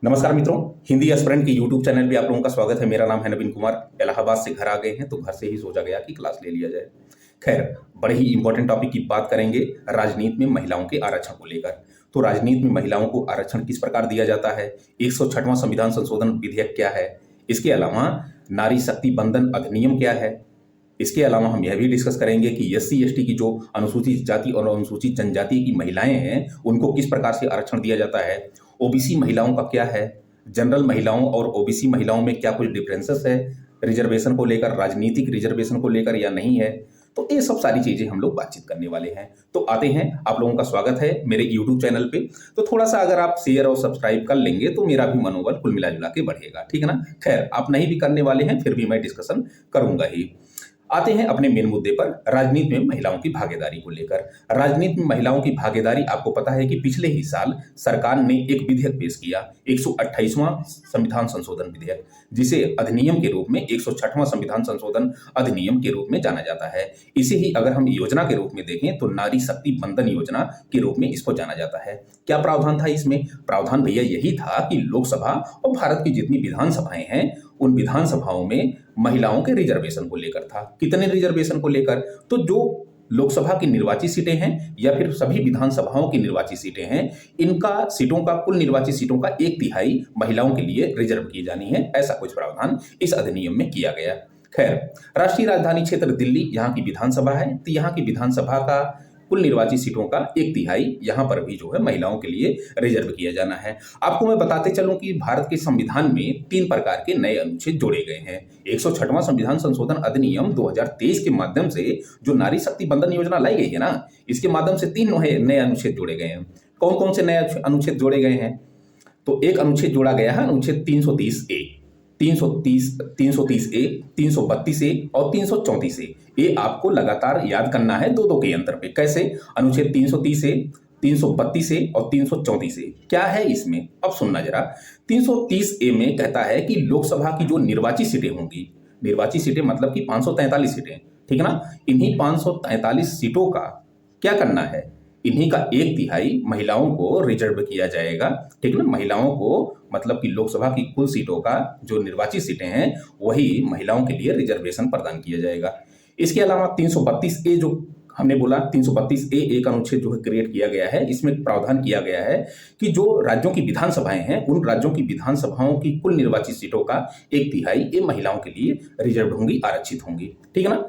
नमस्कार मित्रों, हिंदी एस्पिरेंट के यूट्यूब चैनल पे आप लोगों का स्वागत है। मेरा नाम है नवीन कुमार। इलाहाबाद से घर आ गए हैं तो घर से ही सोचा गया कि क्लास ले लिया जाए। खैर, बड़े ही इंपॉर्टेंट टॉपिक की बात करेंगे, राजनीति में महिलाओं के आरक्षण को लेकर। तो राजनीति में महिलाओं को आरक्षण किस प्रकार दिया जाता है, 106वां संविधान संशोधन विधेयक क्या है, इसके अलावा नारी शक्ति बंधन अधिनियम क्या है, इसके अलावा हम यह भी डिस्कस करेंगे कि एससी एसटी की जो अनुसूचित जाति और अनुसूचित जनजाति की महिलाएं हैं उनको किस प्रकार से आरक्षण दिया जाता है, ओबीसी महिलाओं का क्या है, जनरल महिलाओं और ओबीसी महिलाओं में क्या कुछ डिफरेंसेस है, रिजर्वेशन को लेकर, राजनीतिक रिजर्वेशन को लेकर या नहीं है। तो ये सब सारी चीजें हम लोग बातचीत करने वाले हैं। तो आते हैं, आप लोगों का स्वागत है मेरे यूट्यूब चैनल पे। तो थोड़ा सा अगर आप शेयर और सब्सक्राइब कर लेंगे तो मेरा भी मनोबल कुल मिला जुला के बढ़ेगा, ठीक है ना। खैर, आप नहीं भी करने वाले हैं फिर भी मैं डिस्कशन करूंगा ही। आते हैं अपने मेन मुद्दे पर, राजनीति में महिलाओं की भागीदारी को लेकर। राजनीति में महिलाओं की भागीदारी, आपको पता है कि पिछले ही साल सरकार ने एक विधेयक पेश किया, 128वां संविधान संशोधन विधेयक, जिसे अधिनियम के रूप में 106वां संविधान संशोधन अधिनियम के रूप में जाना जाता है। इसे ही अगर हम योजना के रूप में देखें तो नारी शक्ति बंधन योजना के रूप में इसको जाना जाता है। क्या प्रावधान था इसमें? प्रावधान भैया यही था कि लोकसभा और भारत की जितनी विधानसभाएं हैं उन विधानसभाओं में महिलाओं के रिजर्वेशन को लेकर था। कितने रिजर्वेशन को लेकर? तो जो लोकसभा की निर्वाचित सीटें हैं या फिर सभी विधानसभाओं की निर्वाचित सीटें हैं, इनका सीटों का, कुल निर्वाचित सीटों का 1/3 महिलाओं के लिए रिजर्व की जानी है। ऐसा कुछ प्रावधान इस अधिनियम में किया गया। खैर, राष्ट्रीय राजधानी क्षेत्र दिल्ली यहाँ की विधानसभा है, तो यहाँ की विधानसभा का कुल निर्वाचित सीटों का 1/3 यहाँ पर भी जो है महिलाओं के लिए रिजर्व किया जाना है। आपको मैं बताते चलूं कि भारत के संविधान में 3 प्रकार के नए अनुच्छेद जोड़े गए हैं। 106वां संविधान संशोधन अधिनियम 2023 के माध्यम से जो नारी शक्ति बंधन योजना लाई गई है ना, इसके माध्यम से 3 नए अनुच्छेद जोड़े गए हैं। कौन कौन से नए अनुच्छेद जोड़े गए हैं? तो एक अनुच्छेद जोड़ा गया है, अनुच्छेद 330A, 330A, 332A और 334A। ये आपको लगातार याद करना है, दो के अंतर पे। कैसे? अनुच्छेद 330A, 332A और 334A क्या है इसमें? अब सुनना जरा। 330A में कहता है कि लोकसभा की जो निर्वाचित सीटें होंगी, निर्वाचित सीटें मतलब कि 543 सीटें, ठीक है ना, इन्हीं 543 सीटों का क्या करना है? इन्हीं का 1/3 महिलाओं को रिजर्व किया जाएगा, ठीक है ना। महिलाओं को मतलब कि लोकसभा की कुल सीटों का जो निर्वाचित सीटें हैं वही महिलाओं के लिए रिजर्वेशन प्रदान किया जाएगा। इसके अलावा 332A जो हमने बोला, 332A एक अनुच्छेद जो है क्रिएट किया गया है। इसमें प्रावधान किया गया है कि जो राज्यों की विधानसभाएं हैं उन राज्यों की विधानसभाओं की कुल निर्वाचित सीटों का 1/3 ये महिलाओं के लिए रिजर्व होंगी, आरक्षित होंगी, ठीक है ना।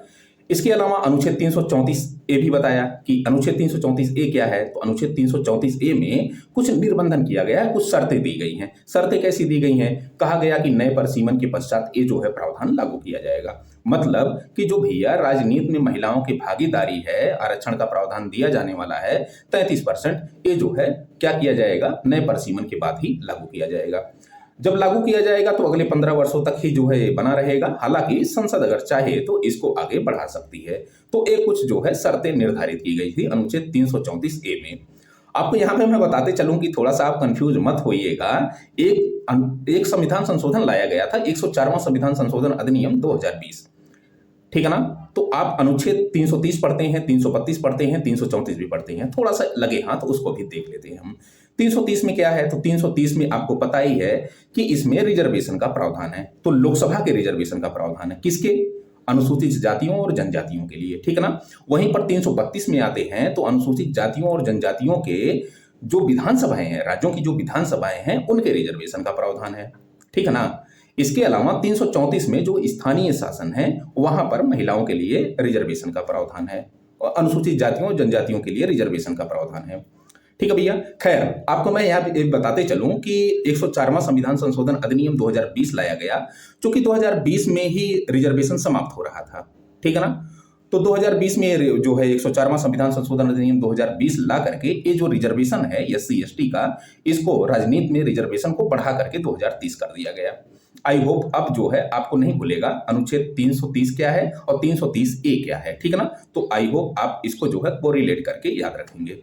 इसके अलावा अनुच्छेद 334A भी बताया कि अनुच्छेद 334A क्या है। तो अनुच्छेद 334A में कुछ निर्बंधन किया गया है, कुछ शर्तें दी गई हैं। शर्तें कैसी दी गई हैं? कहा गया कि नए परिसीमन के पश्चात ये जो है प्रावधान लागू किया जाएगा। मतलब कि जो भैया राजनीति में महिलाओं की भागीदारी है, आरक्षण का प्रावधान दिया जाने वाला है 33%, ये जो है क्या किया जाएगा? नए परिसीमन के बाद ही लागू किया जाएगा। जब लागू किया जाएगा तो अगले 15 वर्षों तक ही जो है बना रहेगा। हालांकि संसद अगर चाहे तो इसको आगे बढ़ा सकती है। तो एक कुछ जो है शर्तें निर्धारित की गई थी अनुच्छेद 334A में। आपको यहाँ पे मैं बताते चलूं कि थोड़ा सा आप कंफ्यूज मत होइएगा। एक संविधान संशोधन लाया गया था, 104वां संविधान संशोधन अधिनियम 2020, ठीक है ना। तो आप अनुच्छेद 330 पढ़ते हैं, 332 पढ़ते हैं, 334 भी पढ़ते हैं, थोड़ा सा लगे हाथ तो उसको भी देख लेते हैं हम। 330 में क्या है? तो 330 में आपको पता ही है कि इसमें रिजर्वेशन का प्रावधान है। तो लोकसभा के रिजर्वेशन का प्रावधान है, किसके? अनुसूचित जातियों और जनजातियों के लिए, ठीक है ना। वहीं पर 332 में आते हैं तो अनुसूचित जातियों और जनजातियों के जो विधानसभाएं हैं, राज्यों की जो विधानसभाएं हैं उनके रिजर्वेशन का प्रावधान है, ठीक है ना। इसके अलावा 334 में जो स्थानीय शासन है वहां पर महिलाओं के लिए रिजर्वेशन का प्रावधान है और अनुसूचित जातियों और जनजातियों के लिए रिजर्वेशन का प्रावधान है, ठीक है भैया। खैर, आपको मैं यहाँ पे बताते चलूं कि 104वां संविधान संशोधन अधिनियम 2020 लाया गया, क्योंकि 2020 में ही रिजर्वेशन समाप्त हो रहा था, ठीक है ना। तो 2020 में जो है 104वां संविधान संशोधन अधिनियम 2020 ला करके ये जो रिजर्वेशन है एससी एसटी का, इसको राजनीति में रिजर्वेशन को बढ़ा करके 2030 कर दिया गया। आई होप अब जो है आपको नहीं भूलेगा अनुच्छेद 330 क्या है और 330A क्या है, ठीक है ना। तो आई होप आप इसको जो है कोरिलेट करके याद रखेंगे।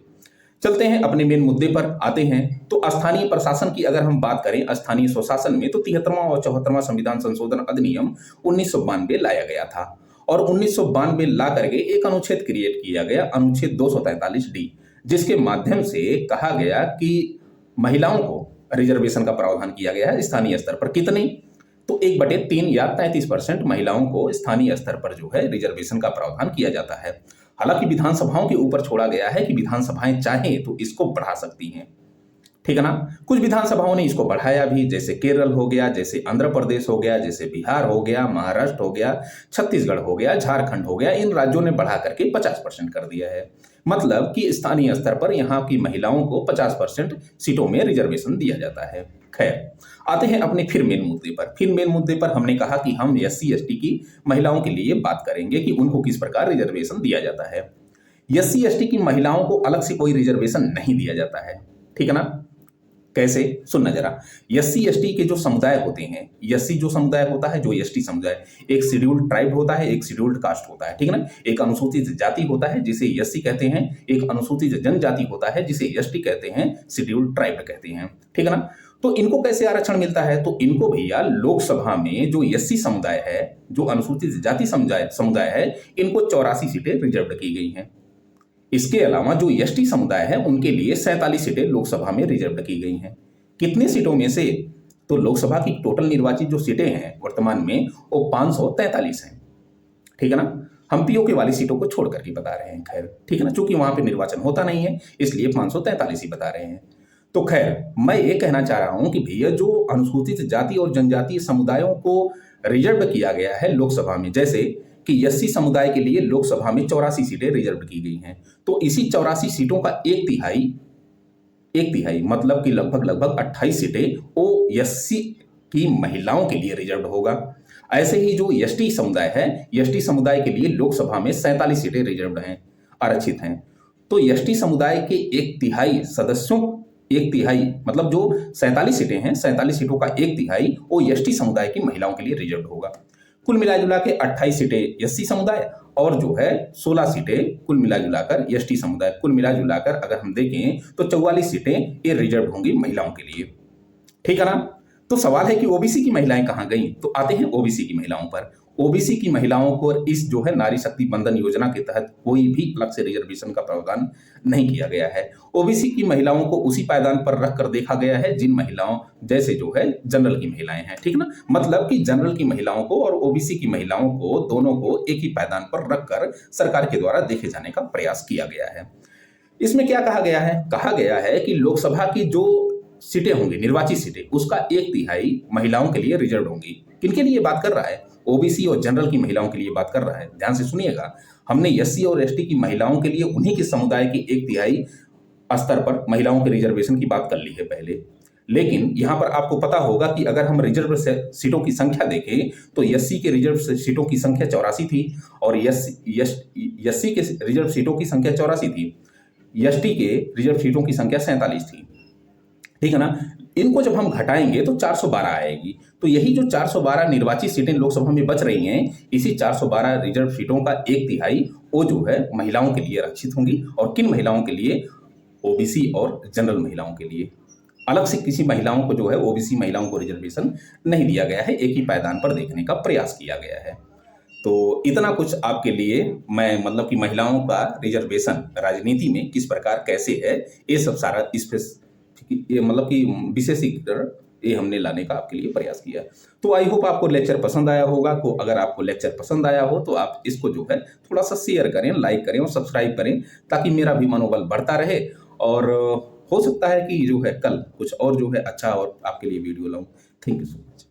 चलते हैं अपने मेन मुद्दे पर आते हैं। तो स्थानीय प्रशासन की अगर हम बात करें, स्थानीय स्वशासन में, तो 73वां और 74वां संविधान संशोधन अधिनियम 1992 लाया गया था और 1992 ला करके एक अनुच्छेद क्रिएट किया गया, अनुच्छेद 243D, जिसके माध्यम से कहा गया कि महिलाओं को रिजर्वेशन का प्रावधान किया गया है स्थानीय स्तर पर। कितने? तो 1/3 या 33% महिलाओं को स्थानीय स्तर पर जो है रिजर्वेशन का प्रावधान किया जाता है। हालांकि विधानसभाओं के ऊपर छोड़ा गया है कि विधानसभाएं चाहें तो इसको बढ़ा सकती हैं, ठीक है ना। कुछ विधानसभाओं ने इसको बढ़ाया भी, जैसे केरल हो गया, जैसे आंध्र प्रदेश हो गया, जैसे बिहार हो गया, महाराष्ट्र हो गया, छत्तीसगढ़ हो गया, झारखंड हो गया। इन राज्यों ने बढ़ा करके 50% कर दिया है। मतलब कि स्थानीय स्तर पर यहाँ की महिलाओं को 50% सीटों में रिजर्वेशन दिया जाता है। खैर, आते हैं अपने फिर मेन मुद्दे पर। फिर मेन मुद्दे पर हमने कहा कि हम SC/ST की महिलाओं के लिए बात करेंगे कि उनको किस प्रकार रिजर्वेशन दिया जाता है। SC/ST की महिलाओं को अलग से कोई रिजर्वेशन नहीं दिया जाता है, ठीक है ना। कैसे? सुनना जरा। SC/ST के जो समुदाय होते हैं, SC जो समुदाय होता है, जो ST समुदाय, एक शेड्यूल्ड ट्राइब होता है, एक शेड्यूल्ड कास्ट होता है, ठीक है ना। एक अनुसूचित जाति होता है जिसे SC कहते हैं, एक अनुसूचित जनजाति होता है जिसे ST कहते हैं, शेड्यूल्ड ट्राइब कहते हैं, ठीक है ना। तो इनको कैसे आरक्षण मिलता है? तो इनको भैया लोकसभा में जो SC समुदाय है, जो अनुसूचित जाति समुदाय है, इनको 84 सीटें रिजर्व की गई हैं। इसके अलावा जो ST समुदाय है उनके लिए 47 सीटें लोकसभा में रिजर्व की गई हैं। कितनी सीटों में से? तो लोकसभा की टोटल निर्वाचित जो सीटें हैं वर्तमान में वो 543 हैं, ठीक है ना। हम POK वाली सीटों को छोड़ करके बता रहे हैं, खैर, ठीक है ना, चूंकि वहां पे निर्वाचन होता नहीं है इसलिए 543 ही बता रहे हैं। तो खैर, मैं ये कहना चाह रहा हूं कि भैया जो अनुसूचित जाति और जनजातीय समुदायों को रिजर्व किया गया है लोकसभा में, जैसे कि SC समुदाय के लिए लोकसभा में 84 सीटें रिजर्व की गई हैं, तो इसी 84 सीटों का एक तिहाई मतलब कि लगभग 28 सीटें वो SC की महिलाओं के लिए रिजर्व होगा। ऐसे ही जो ST समुदाय है, ST समुदाय के लिए लोकसभा में 47 सीटें रिजर्व हैं, आरक्षित हैं। तो ST समुदाय के एक तिहाई मतलब जो 47 सीटें हैं, 47 सीटों का एक तिहाई वो ST समुदाय की महिलाओं के लिए रिजर्व होगा। कुल मिला जुला के 28 सीटें SC समुदाय और जो है 16 सीटें कुल मिला जुलाकर ST समुदाय। कुल मिला जुलाकर अगर हम देखें तो 44 सीटें ये रिजर्व होंगी महिलाओं के लिए, ठीक है ना। तो सवाल है कि OBC की महिलाएं कहां गई? तो आते हैं OBC की महिलाओं पर। OBC की महिलाओं को इस जो है नारी शक्ति बंधन योजना के तहत कोई भी अलग से रिजर्वेशन का प्रावधान नहीं किया गया है। OBC की महिलाओं को उसी पायदान पर रख कर देखा गया है जिन महिलाओं जैसे जो है जनरल की महिलाएं हैं, ठीक ना। मतलब कि जनरल की महिलाओं को और OBC की महिलाओं को दोनों को एक ही पायदान पर रखकर सरकार के द्वारा देखे जाने का प्रयास किया गया है। इसमें क्या कहा गया है? कहा गया है कि लोकसभा की जो सीटें होंगी, निर्वाचित सीटें, उसका एक तिहाई महिलाओं के लिए रिजर्व होंगी। किनके लिए बात कर रहा है? OBC और जनरल की महिलाओं के लिए बात कर रहा है। ध्यान से सुनिएगा, हमने SC और ST की महिलाओं के लिए उन्हीं के समुदाय की एक तिहाई स्तर पर महिलाओं के रिजर्वेशन की बात कर ली है पहले। लेकिन यहां पर आपको पता होगा कि अगर हम रिजर्व सीटों की संख्या देखें तो SC के रिजर्व सीटों की संख्या 84 थी और SC के रिजर्व सीटों की संख्या 84 थी, ST के रिजर्व सीटों की संख्या 47 थी, ठीक है ना। इनको जब हम घटाएंगे तो 412 आएगी। तो यही जो 412 निर्वाचित सीटें लोकसभा में बच रही हैं, इसी 412 रिजर्व सीटों का एक तिहाई वो जो है महिलाओं के लिए आरक्षित होंगी। और किन महिलाओं के लिए? OBC और जनरल महिलाओं के लिए। अलग से किसी महिलाओं को जो है OBC महिलाओं को रिजर्वेशन नहीं दिया गया है, एक ही पायदान पर देखने का प्रयास किया गया है। तो इतना कुछ आपके लिए मैं मतलब कि महिलाओं का रिजर्वेशन राजनीति में किस प्रकार कैसे है, ये सब सारा ये मतलब कि विशेषीकरण ये हमने लाने का आपके लिए प्रयास किया। तो आई होप आपको लेक्चर पसंद आया होगा। तो अगर आपको लेक्चर पसंद आया हो तो आप इसको जो है थोड़ा सा शेयर करें, लाइक करें और सब्सक्राइब करें, ताकि मेरा भी मनोबल बढ़ता रहे। और हो सकता है कि जो है कल कुछ और जो है अच्छा और आपके लिए वीडियो लाऊं। Thank you so much.